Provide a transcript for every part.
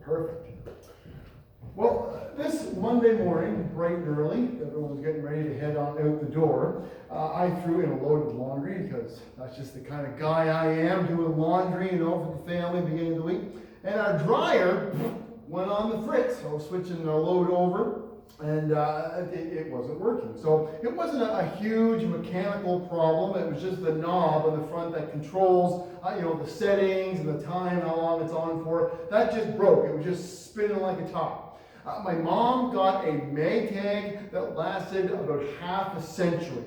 Perfect. Well, this Monday morning, bright and early, everyone was getting ready to head on out the door. I threw in a load of laundry because that's just the kind of guy I am, doing laundry, for the family beginning of the week. And our dryer went on the fritz. I was switching the load over, and it wasn't working. So it wasn't a huge mechanical problem. It was just the knob on the front that controls, the settings and the time, how long it's on for. That just broke. It was just spinning like a top. My mom got a Maytag that lasted about half a century.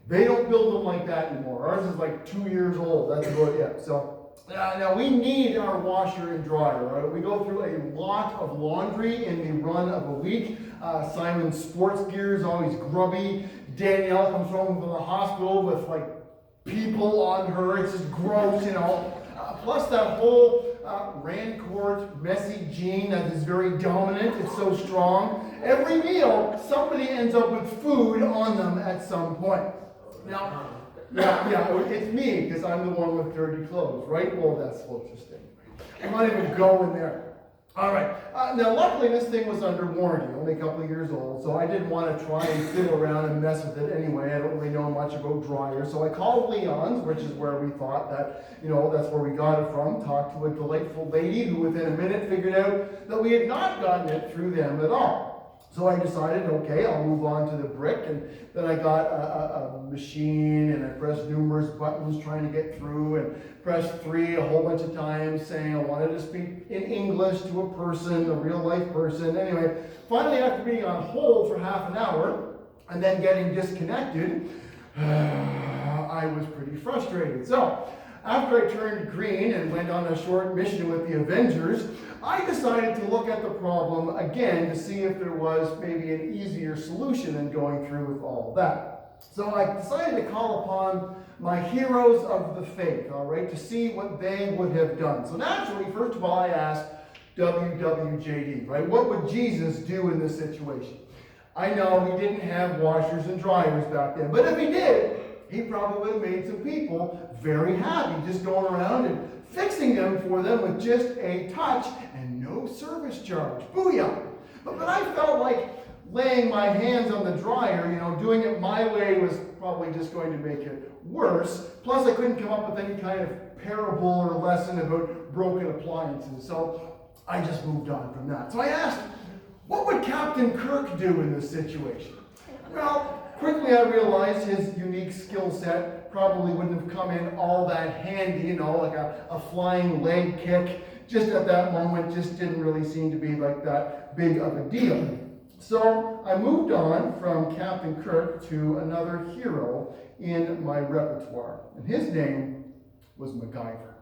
They don't build them like that anymore. Ours is like 2 years old. That's about it. So now we need our washer and dryer. Right? We go through a lot of laundry in the run of a week. Simon's sports gear is always grubby. Danielle comes home from the hospital with like people on her. It's just gross, Plus that whole Rancourt messy gene that is very dominant. It's so strong. Every meal, somebody ends up with food on them at some point. Now, it's me because I'm the one with dirty clothes, right? Well, that's interesting. I'm not even going there. All right. Now, luckily, this thing was under warranty, only a couple of years old, so I didn't want to try and fiddle around and mess with it anyway. I don't really know much about dryers, so I called Leon's, which is where we thought that, that's where we got it from. Talked to a delightful lady who, within a minute, figured out that we had not gotten it through them at all. So I decided, okay, I'll move on to the brick, and then I got a machine, and I pressed numerous buttons trying to get through, and pressed 3 a whole bunch of times, saying I wanted to speak in English to a person, a real-life person. Anyway, finally, after being on hold for half an hour, and then getting disconnected, I was pretty frustrated. So, after I turned green and went on a short mission with the Avengers, I decided to look at the problem again to see if there was maybe an easier solution than going through with all that. So I decided to call upon my heroes of the faith, all right, to see what they would have done. So naturally, first of all, I asked WWJD, right? What would Jesus do in this situation? I know he didn't have washers and dryers back then, but if he did, he probably would have made some people very happy just going around and fixing them for them with just a touch and no service charge. Booyah! But I felt like laying my hands on the dryer, doing it my way was probably just going to make it worse. Plus, I couldn't come up with any kind of parable or lesson about broken appliances. So I just moved on from that. So I asked, what would Captain Kirk do in this situation? Well, quickly I realized his unique skill set probably wouldn't have come in all that handy, like a flying leg kick. Just at that moment, just didn't really seem to be like that big of a deal. So I moved on from Captain Kirk to another hero in my repertoire, and his name was MacGyver.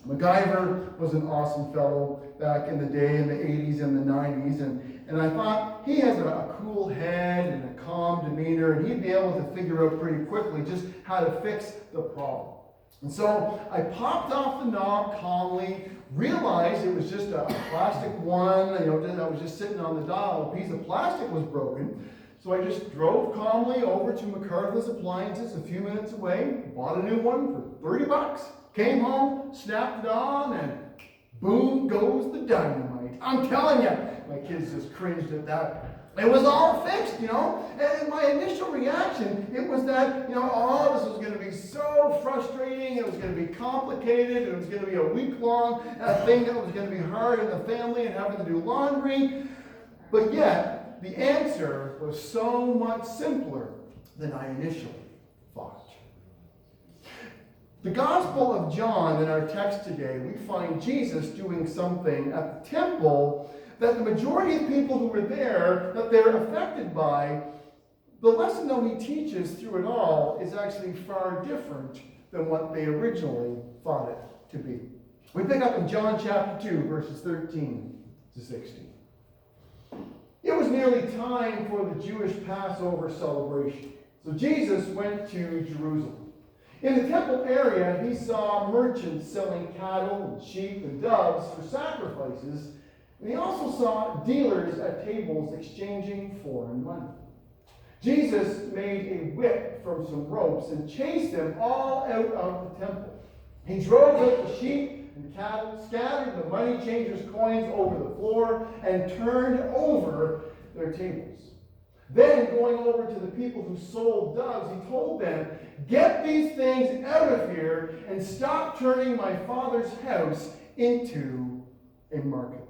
MacGyver was an awesome fellow back in the day, in the 80s and the 90s, and I thought he has a cool head and a calm demeanor, and he'd be able to figure out pretty quickly just how to fix the problem. And so I popped off the knob calmly, realized it was just a plastic one, I was just sitting on the dial, a piece of plastic was broken. So I just drove calmly over to MacArthur's Appliances a few minutes away, bought a new one for $30, came home, snapped it on, and boom goes the dynamite. I'm telling you, my kids just cringed at that. It was all fixed, and my initial reaction, it was that, this was going to be so frustrating, it was going to be complicated, it was going to be a week-long thing that was going to be hard on the family and having to do laundry. But yet, the answer was so much simpler than I initially thought. The Gospel of John in our text today, we find Jesus doing something at the temple that the majority of people who were there, that they're affected by, the lesson that he teaches through it all is actually far different than what they originally thought it to be. We pick up in John chapter 2, verses 13 to 16. It was nearly time for the Jewish Passover celebration. So Jesus went to Jerusalem. In the temple area, he saw merchants selling cattle and sheep and doves for sacrifices, and he also saw dealers at tables exchanging foreign money. Jesus made a whip from some ropes and chased them all out of the temple. He drove out the sheep and scattered the money changers' coins over the floor and turned over their tables. Then, going over to the people who sold doves, he told them, "Get these things out of here and stop turning my Father's house into a marketplace."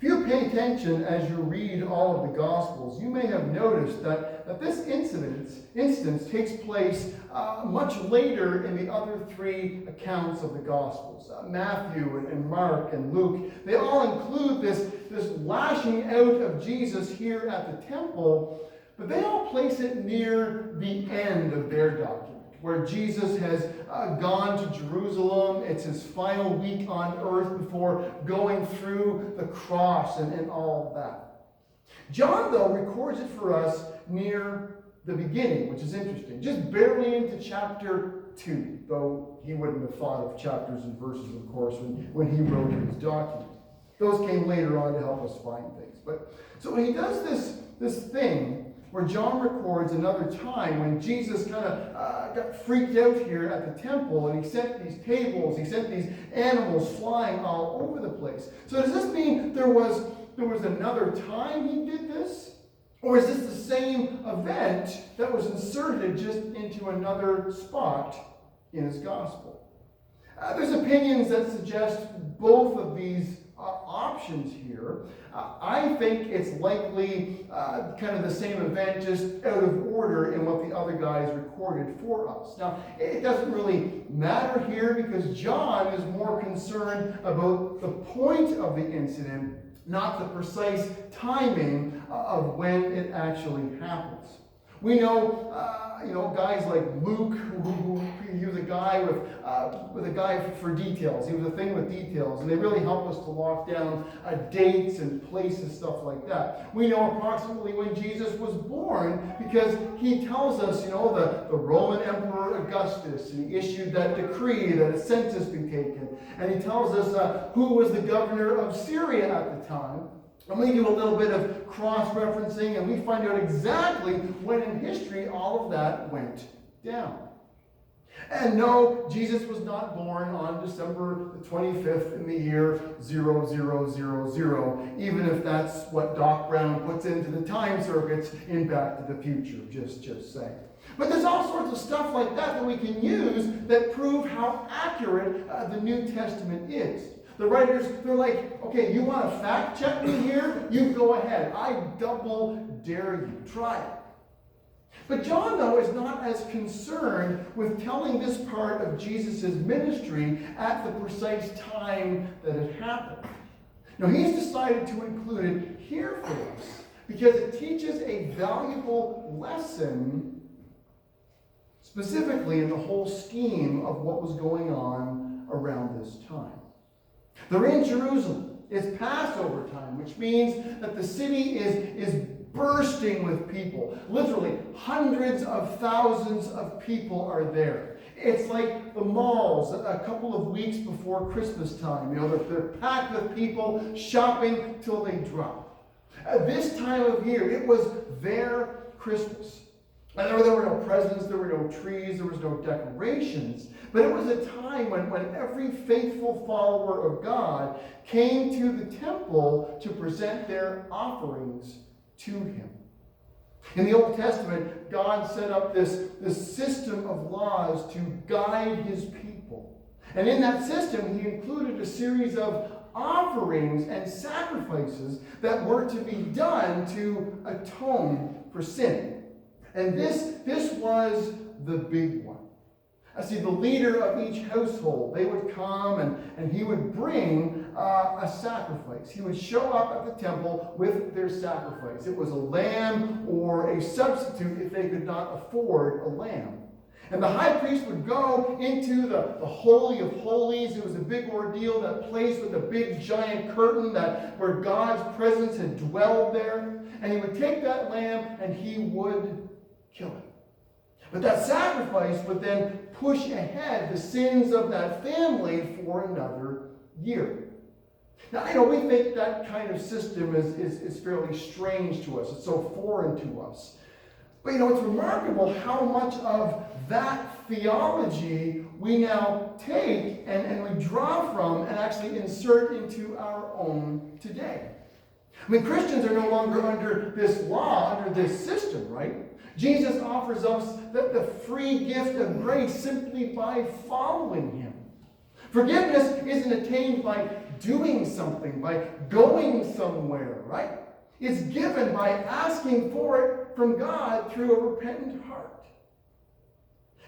If you pay attention as you read all of the Gospels, you may have noticed that this instance takes place much later in the other three accounts of the Gospels. Matthew and Mark and Luke, they all include this lashing out of Jesus here at the temple, but they all place it near the end of their document, where Jesus has gone to Jerusalem. It's his final week on earth before going through the cross and all of that. John, though, records it for us near the beginning, which is interesting. Just barely into chapter 2, though he wouldn't have thought of chapters and verses, of course, when he wrote his document. Those came later on to help us find things. But so he does this thing where John records another time when Jesus kind of got freaked out here at the temple, and he sent these tables, he sent these animals flying all over the place. So does this mean there was another time he did this? Or is this the same event that was inserted just into another spot in his gospel? There's opinions that suggest both of these options here. I think it's likely kind of the same event, just out of order in what the other guys recorded for us. Now, it doesn't really matter here because John is more concerned about the point of the incident, not the precise timing of when it actually happens. We know, guys like Luke, who he was a guy with a guy for details. He was a thing with details, and they really help us to lock down dates and places, stuff like that. We know approximately when Jesus was born because he tells us, the Roman Emperor Augustus, and he issued that decree that a census be taken, and he tells us who was the governor of Syria at the time. And we do a little bit of cross-referencing, and we find out exactly when in history all of that went down. And no, Jesus was not born on December the 25th in the year 0000, even if that's what Doc Brown puts into the time circuits in Back to the Future, just saying. But there's all sorts of stuff like that we can use that prove how accurate the New Testament is. The writers, they're like, okay, you want to fact check me here? You go ahead. I double dare you. Try it. But John, though, is not as concerned with telling this part of Jesus' ministry at the precise time that it happened. Now, he's decided to include it here for us because it teaches a valuable lesson, specifically in the whole scheme of what was going on around this time. They're in Jerusalem. It's Passover time, which means that the city is bursting with people. Literally, hundreds of thousands of people are there. It's like the malls a couple of weeks before Christmas time. They're packed with people shopping till they drop. At this time of year, it was their Christmas. And there were no presents, there were no trees, there was no decorations. But it was a time when every faithful follower of God came to the temple to present their offerings to him. In the Old Testament, God set up this system of laws to guide his people. And in that system, he included a series of offerings and sacrifices that were to be done to atone for sin. And this was the big one. See, the leader of each household, they would come and he would bring a sacrifice. He would show up at the temple with their sacrifice. It was a lamb or a substitute if they could not afford a lamb. And the high priest would go into the Holy of Holies. It was a big ordeal, that place with a big giant curtain where God's presence had dwelled there. And he would take that lamb and he would kill it. But that sacrifice would then push ahead the sins of that family for another year. Now, we think that kind of system is fairly strange to us. It's so foreign to us. But it's remarkable how much of that theology we now take and we draw from and actually insert into our own today. Christians are no longer under this law, under this system, right? Jesus offers us the free gift of grace simply by following him. Forgiveness isn't attained by doing something, by going somewhere, right? It's given by asking for it from God through a repentant heart.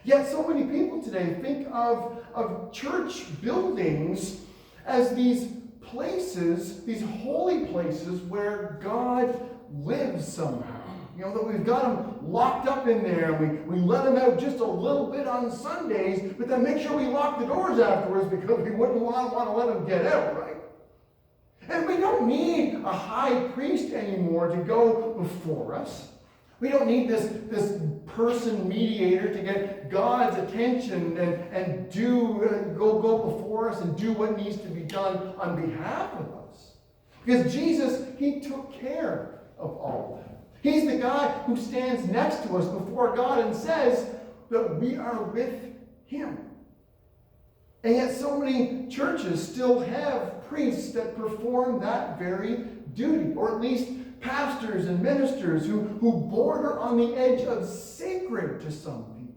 Yet so many people today think of church buildings as these places, these holy places where God lives somehow. That we've got him locked up in there. We let him out just a little bit on Sundays, but then make sure we lock the doors afterwards because we wouldn't want to let him get out, right? And we don't need a high priest anymore to go before us. We don't need this person mediator to get God's attention and go before us and do what needs to be done on behalf of us. Because Jesus, he took care of all of that. He's the guy who stands next to us before God and says that we are with him. And yet so many churches still have priests that perform that very duty, or at least pastors and ministers who border on the edge of sacred to some people.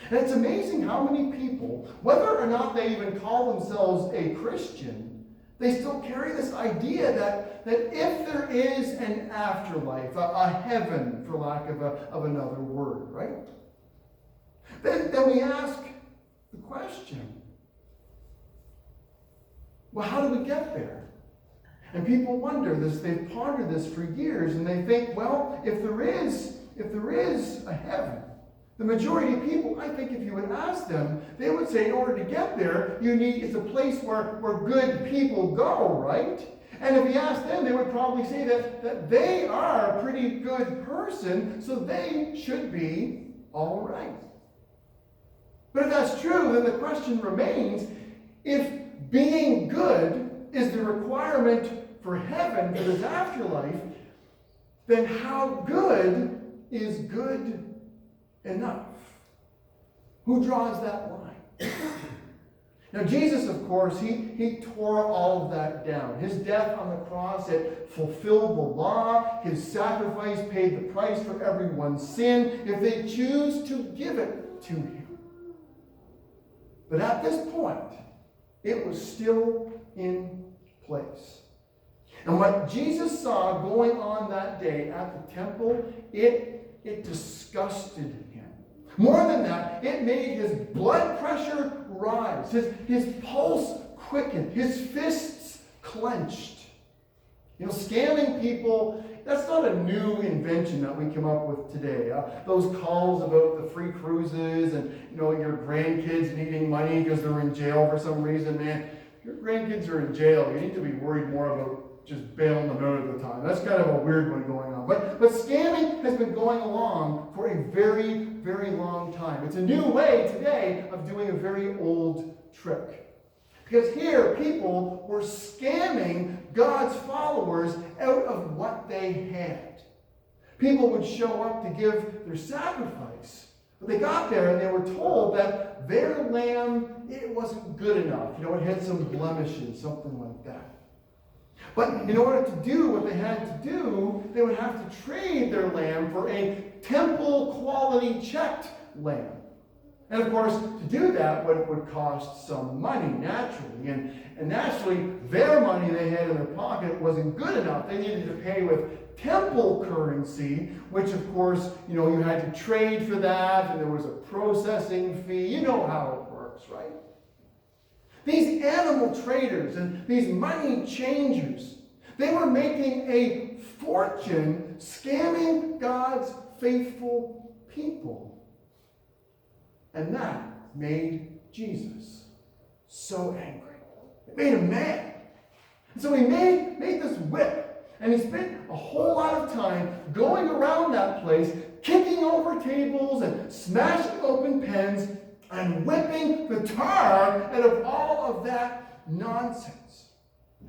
And it's amazing how many people, whether or not they even call themselves a Christian, they still carry this idea that if there is an afterlife, a heaven, for lack of another word, right? Then we ask the question, well, how do we get there? And people wonder this, they've pondered this for years, and they think, well, if there is a heaven, the majority of people, I think if you would ask them, they would say in order to get there, it's a place where good people go, right? And if you ask them, they would probably say that they are a pretty good person, so they should be all right. But if that's true, then the question remains, if being good is the requirement for heaven, for this afterlife, then how good is good enough? Who draws that line? Now Jesus, of course, he tore all of that down. His death on the cross, it fulfilled the law. His sacrifice paid the price for everyone's sin if they choose to give it to him. But at this point, it was still in place. And what Jesus saw going on that day at the temple, it disgusted him. More than that, it made his blood pressure rise, his pulse quicken, his fists clenched. Scamming people, that's not a new invention that we come up with today. Those calls about the free cruises and, your grandkids needing money because they're in jail for some reason, man. If your grandkids are in jail, you need to be worried more about just bailing them out at the time. That's kind of a weird one going on. But scamming has been going along for a very, very long time. It's a new way today of doing a very old trick. Because here, people were scamming God's followers out of what they had. People would show up to give their sacrifice. But they got there and they were told that their lamb, it wasn't good enough. It had some blemishes, something like that. But in order to do what they had to do, they would have to trade their lamb for a temple quality checked lamb. And of course, to do that would cost some money, naturally. And naturally, their money they had in their pocket wasn't good enough. They needed to pay with temple currency, which of course, you had to trade for that, and there was a processing fee. You know how it works, right? These animal traders and these money changers, they were making a fortune scamming God's faithful people. And that made Jesus so angry. It made him mad. And so he made this whip. And he spent a whole lot of time going around that place, kicking over tables and smashing open pens and whipping the tar out of all of that nonsense.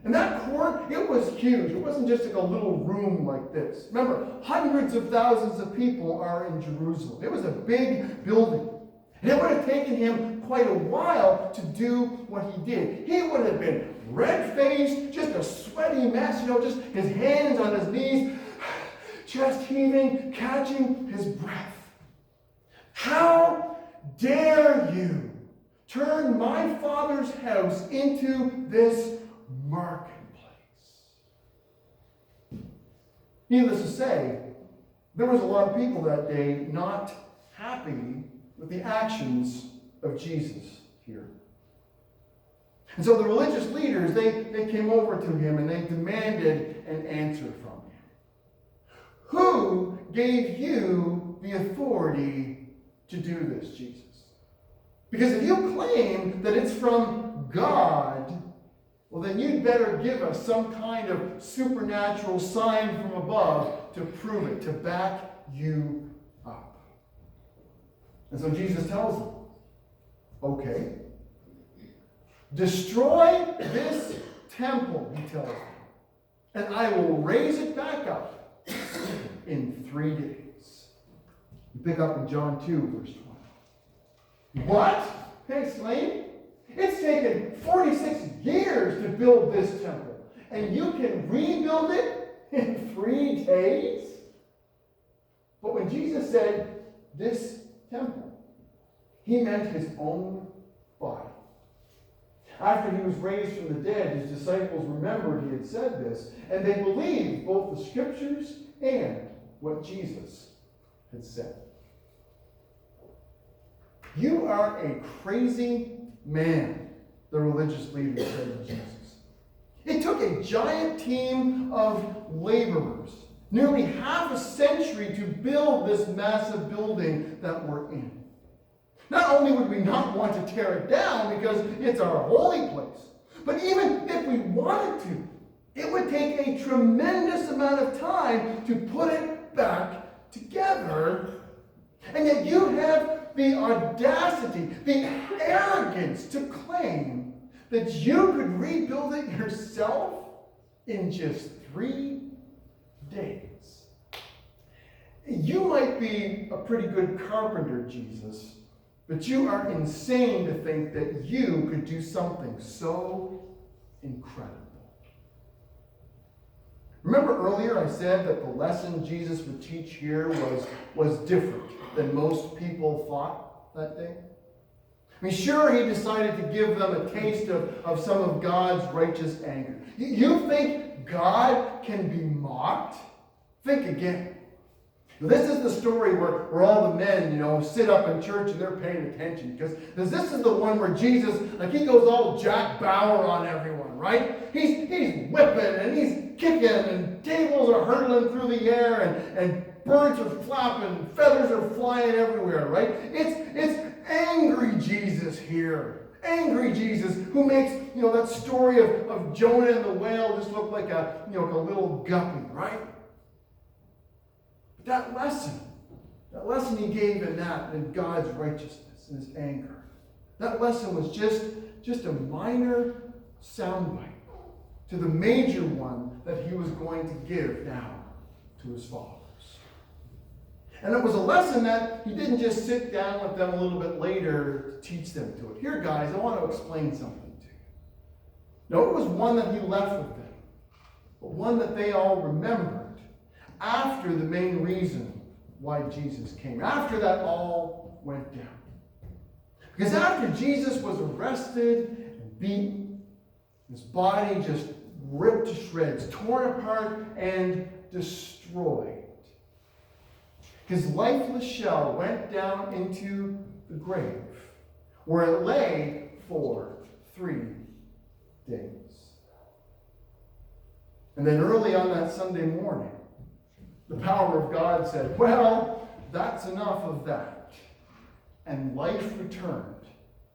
And that court, it was huge. It wasn't just like a little room like this. Remember, hundreds of thousands of people are in Jerusalem. It was a big building. And it would have taken him quite a while to do what he did. He would have been red-faced, just a sweaty mess, just his hands on his knees, chest heaving, catching his breath. How dare you turn my Father's house into this marketplace? Needless to say, there was a lot of people that day not happy with the actions of Jesus here. And so the religious leaders, they came over to him and they demanded an answer from him. Who gave you the authority to do this, Jesus? Because if you claim that it's from God, well, then you'd better give us some kind of supernatural sign from above to prove it, to back you up. And so Jesus tells them, okay, destroy this temple, he tells them, and I will raise it back up in 3 days. You pick up in John 2, verse 20. What? They exclaim. It's taken 46 years to build this temple, and you can rebuild it in 3 days? But when Jesus said this temple, he meant his own body. After he was raised from the dead, his disciples remembered he had said this, and they believed both the scriptures and what Jesus had said. You are a crazy man, the religious leaders said to Jesus. It took a giant team of laborers, nearly half a century, to build this massive building that we're in. Not only would we not want to tear it down because it's our holy place, but even if we wanted to, it would take a tremendous amount of time to put it back together. And yet you have the audacity, the arrogance to claim that you could rebuild it yourself in just 3 days. You might be a pretty good carpenter, Jesus, but you are insane to think that you could do something so incredible. Remember earlier I said that the lesson Jesus would teach here was different than most people thought that day? I mean, sure, he decided to give them a taste of some of God's righteous anger. You think God can be mocked? Think again. This is the story where all the men, sit up in church and they're paying attention. Because this is the one where Jesus, he goes all Jack Bauer on everyone, right? He's whipping and he's kicking and tables are hurtling through the air and birds are flapping, feathers are flying everywhere, right? It's angry Jesus here. Angry Jesus who makes, that story of Jonah and the whale just look like a little guppy, right? That lesson he gave in God's righteousness and his anger, that lesson was just a minor soundbite to the major one that he was going to give now to his followers. And it was a lesson that he didn't just sit down with them a little bit later to teach them to it. Here, guys, I want to explain something to you. No, it was one that he left with them, but one that they all remembered after the main reason why Jesus came. After that all went down. Because after Jesus was arrested and beaten, his body just ripped to shreds, torn apart and destroyed. His lifeless shell went down into the grave, where it lay for 3 days. And then early on that Sunday morning, the power of God said, well, that's enough of that. And life returned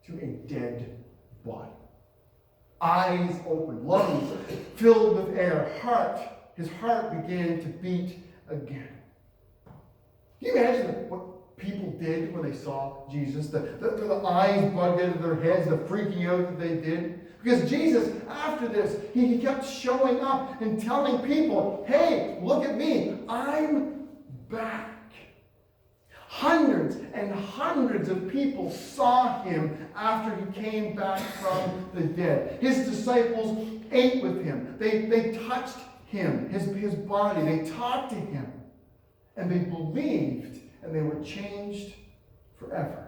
to a dead body. Eyes open, lungs filled with air, his heart began to beat again. Can you imagine people did when they saw Jesus. The eyes bugged out of their heads, the freaking out that they did. Because Jesus, after this, he kept showing up and telling people, hey, look at me, I'm back. Hundreds and hundreds of people saw him after he came back from the dead. His disciples ate with him. They touched him, his body. They talked to him. And they believed, and they were changed forever.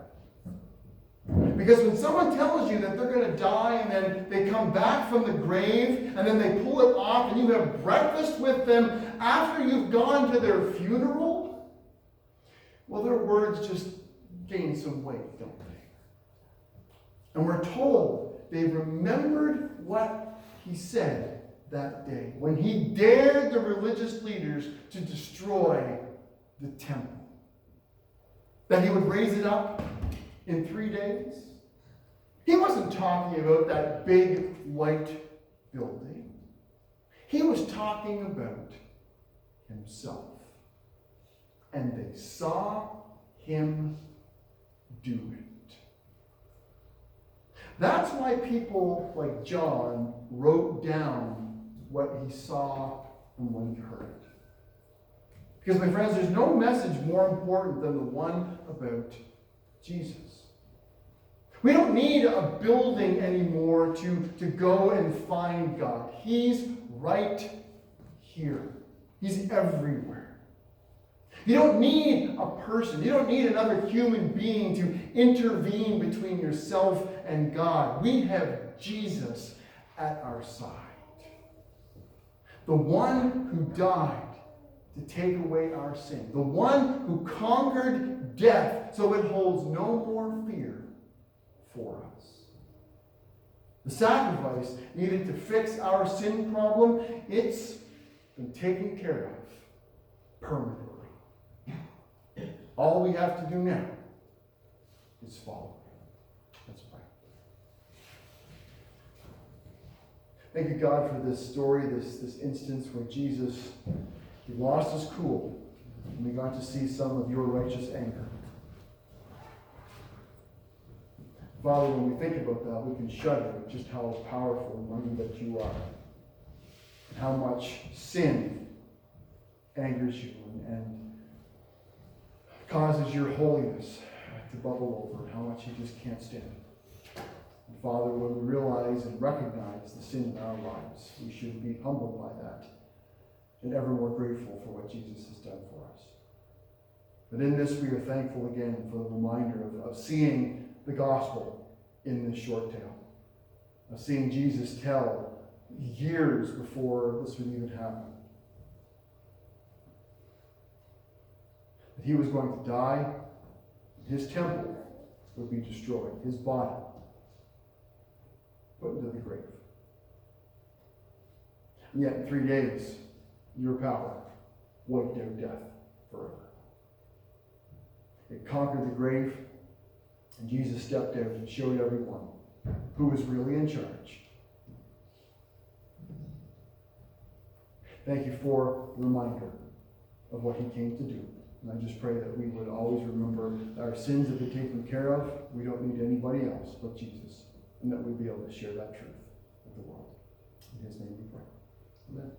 Because when someone tells you that they're going to die and then they come back from the grave and then they pull it off and you have breakfast with them after you've gone to their funeral, well, their words just gain some weight, don't they? And we're told they remembered what he said that day when he dared the religious leaders to destroy the temple. That he would raise it up in 3 days. He wasn't talking about that big white building. He was talking about himself. And they saw him do it. That's why people like John wrote down what he saw and what he heard. Because, my friends, there's no message more important than the one about Jesus. We don't need a building anymore to go and find God. He's right here. He's everywhere. You don't need a person. You don't need another human being to intervene between yourself and God. We have Jesus at our side. The one who died to take away our sin. The one who conquered death so it holds no more fear for us. The sacrifice needed to fix our sin problem, it's been taken care of permanently. All we have to do now is follow him. Let's pray. Thank you, God, for this story, this instance where Jesus, he lost his cool, and we got to see some of your righteous anger. Father, when we think about that, we can shudder at just how powerful and mighty that you are, and how much sin angers you and causes your holiness to bubble over, and how much you just can't stand. And Father, when we realize and recognize the sin in our lives, we should be humbled by that and ever more grateful for what Jesus has done for us. But in this, we are thankful again for the reminder of seeing the gospel in this short tale, of seeing Jesus tell years before this would even happen that he was going to die, and his temple would be destroyed, his body put into the grave. And yet in 3 days, your power wiped out death forever. It conquered the grave, and Jesus stepped out and showed everyone who was really in charge. Thank you for the reminder of what he came to do. And I just pray that we would always remember that our sins have been taken care of. We don't need anybody else but Jesus. And that we'd be able to share that truth with the world. In his name we pray. Amen.